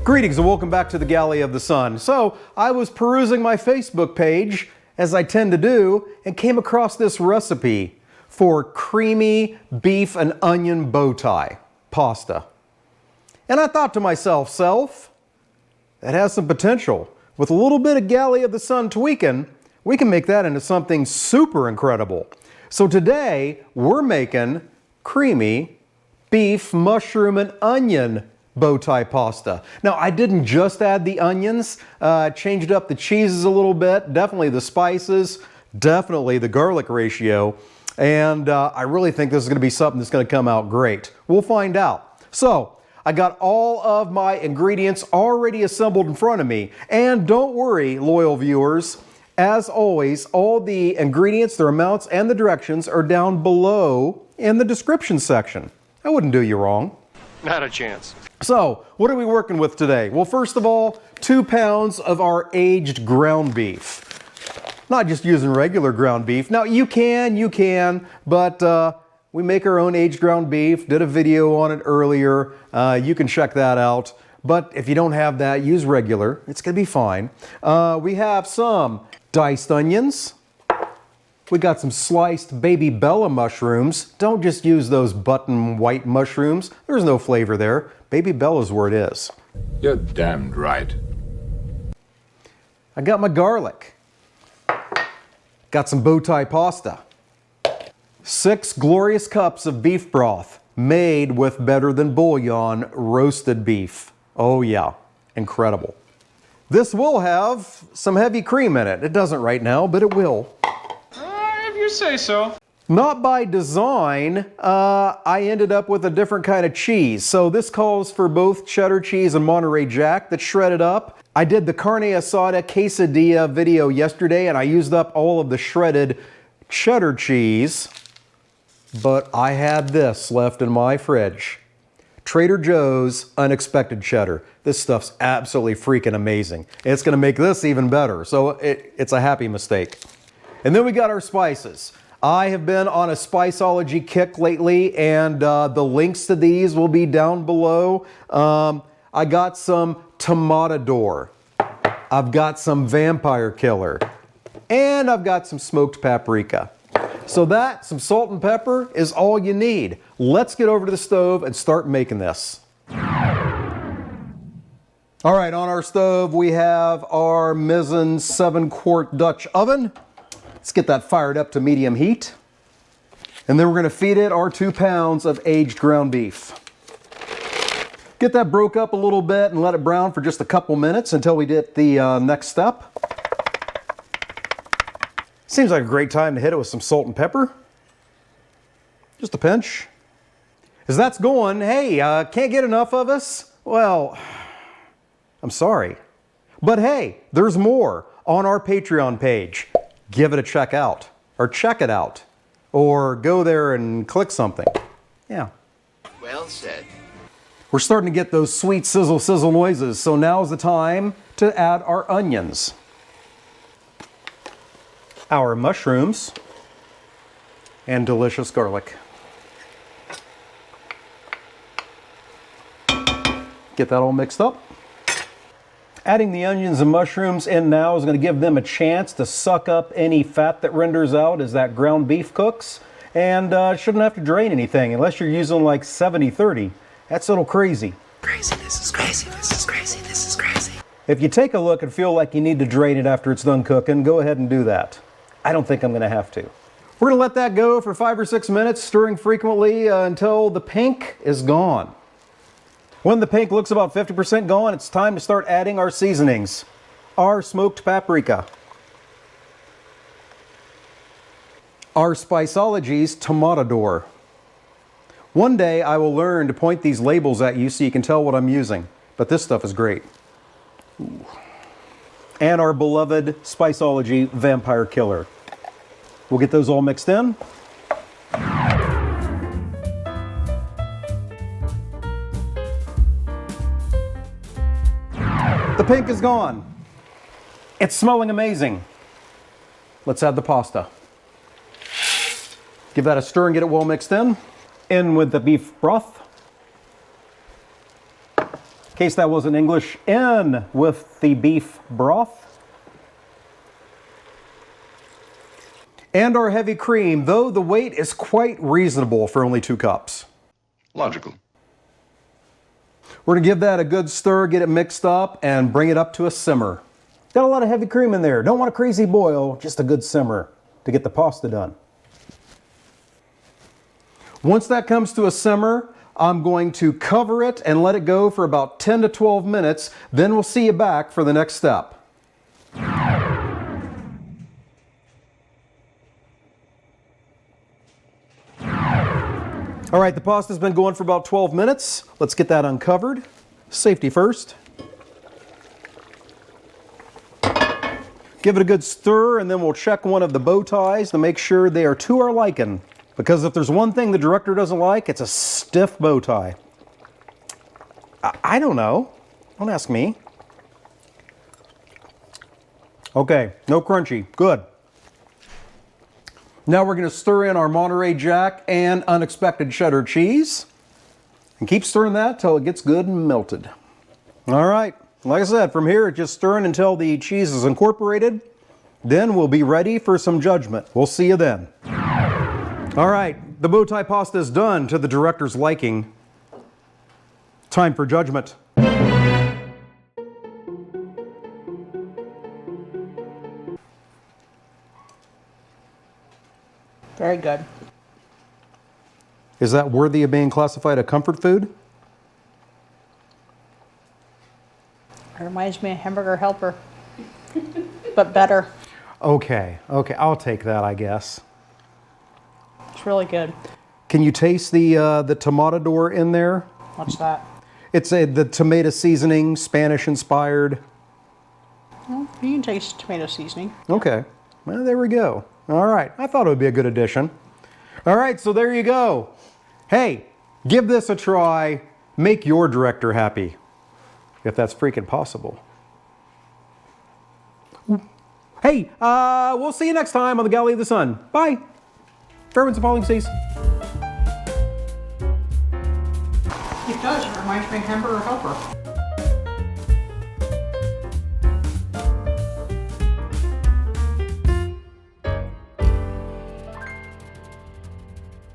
Greetings and welcome back to the Galley of the Sun. So I was perusing my Facebook page, as I tend to do, and came across this recipe for creamy beef and onion bow tie pasta. And I thought to myself, that has some potential. With a little bit of Galley of the Sun tweaking, we can make that into something super incredible. So today we're making creamy beef, mushroom, and onion bow tie pasta. Now, I didn't just add the onions, changed up the cheeses a little bit, definitely the spices, definitely the garlic ratio, and I really think this is going to be something that's going to come out great. We'll find out. So, I got all of my ingredients already assembled in front of me, and don't worry, loyal viewers, as always, all the ingredients, their amounts, and the directions are down below in the description section. I wouldn't do you wrong. Not a chance. So, what are we working with today? Well, first of all, 2 pounds of our aged ground beef. Not just using regular ground beef. Now, you can, but we make our own aged ground beef. Did a video on it earlier. You can check that out. But if you don't have that, use regular. It's going to be fine. We have some diced onions. We got some sliced baby Bella mushrooms. Don't just use those button white mushrooms. There's no flavor there. Baby Bella's where it is. You're damned right. I got my garlic. Got some bow tie pasta. 6 glorious cups of beef broth made with better than bouillon roasted beef. Oh yeah, incredible. This will have some heavy cream in it. It doesn't right now, but it will. If you say so. Not by design, I ended up with a different kind of cheese. So this calls for both cheddar cheese and Monterey Jack that's shredded up. I did the carne asada quesadilla video yesterday and I used up all of the shredded cheddar cheese, but I had this left in my fridge. Trader Joe's unexpected cheddar. This stuff's absolutely freaking amazing. It's gonna make this even better, so it's a happy mistake. And then we got our spices. I have been on a spiceology kick lately, and the links to these will be down below. I got some tomatador. I've got some vampire killer. And I've got some smoked paprika. So that, some salt and pepper, is all you need. Let's get over to the stove and start making this. All right, on our stove we have our Mizzen 7-quart Dutch oven. Let's get that fired up to medium heat. And then we're going to feed it our 2 pounds of aged ground beef. Get that broke up a little bit and let it brown for just a couple minutes until we get the next step. Seems like a great time to hit it with some salt and pepper. Just a pinch. As that's going, hey, can't get enough of us? Well, I'm sorry. But hey, there's more on our Patreon page. Give it a check out, or check it out, or go there and click something. Yeah. Well said. We're starting to get those sweet sizzle sizzle noises, so now's the time to add our onions, our mushrooms, and delicious garlic. Get that all mixed up. Adding the onions and mushrooms in now is going to give them a chance to suck up any fat that renders out as that ground beef cooks, and shouldn't have to drain anything unless you're using like 70-30. That's a little crazy. Crazy, this is crazy, this is crazy, this is crazy. If you take a look and feel like you need to drain it after it's done cooking, go ahead and do that. I don't think I'm going to have to. We're going to let that go for 5 or 6 minutes, stirring frequently until the pink is gone. When the pink looks about 50% gone, it's time to start adding our seasonings. Our smoked paprika. Our Spiceology's tomatador. One day I will learn to point these labels at you so you can tell what I'm using. But this stuff is great. Ooh. And our beloved Spiceology vampire killer. We'll get those all mixed in. The pink is gone. It's smelling amazing. Let's add the pasta. Give that a stir and get it well mixed in. In with the beef broth. In case that wasn't English, in with the beef broth. And our heavy cream, though the weight is quite reasonable for only 2 cups. Logical. We're gonna give that a good stir, get it mixed up, and bring it up to a simmer. Got a lot of heavy cream in there. Don't want a crazy boil, just a good simmer to get the pasta done. Once that comes to a simmer, I'm going to cover it and let it go for about 10 to 12 minutes. Then we'll see you back for the next step. All right, the pasta's been going for about 12 minutes. Let's get that uncovered. Safety first. Give it a good stir, and then we'll check one of the bow ties to make sure they are to our liking. Because if there's one thing the director doesn't like, it's a stiff bow tie. I don't know. Don't ask me. Okay, no crunchy. Good. Now we're going to stir in our Monterey Jack and unexpected cheddar cheese. And keep stirring that till it gets good and melted. All right, like I said, from here, just stirring until the cheese is incorporated. Then we'll be ready for some judgment. We'll see you then. All right, the bow tie pasta is done to the director's liking. Time for judgment. Very good. Is that worthy of being classified a comfort food? It reminds me of Hamburger Helper, but better. Okay, I'll take that, I guess. It's really good. Can you taste the tomatador in there? What's that? It's the tomato seasoning, Spanish inspired. Well, you can taste tomato seasoning. Okay, well, there we go. All right, I thought it would be a good addition. All right, so there you go. Hey, give this a try. Make your director happy, if that's freaking possible. Hey, we'll see you next time on the Galley of the Sun. Bye. Fair winds and falling seas. It does. It reminds me of Hamburger Helper.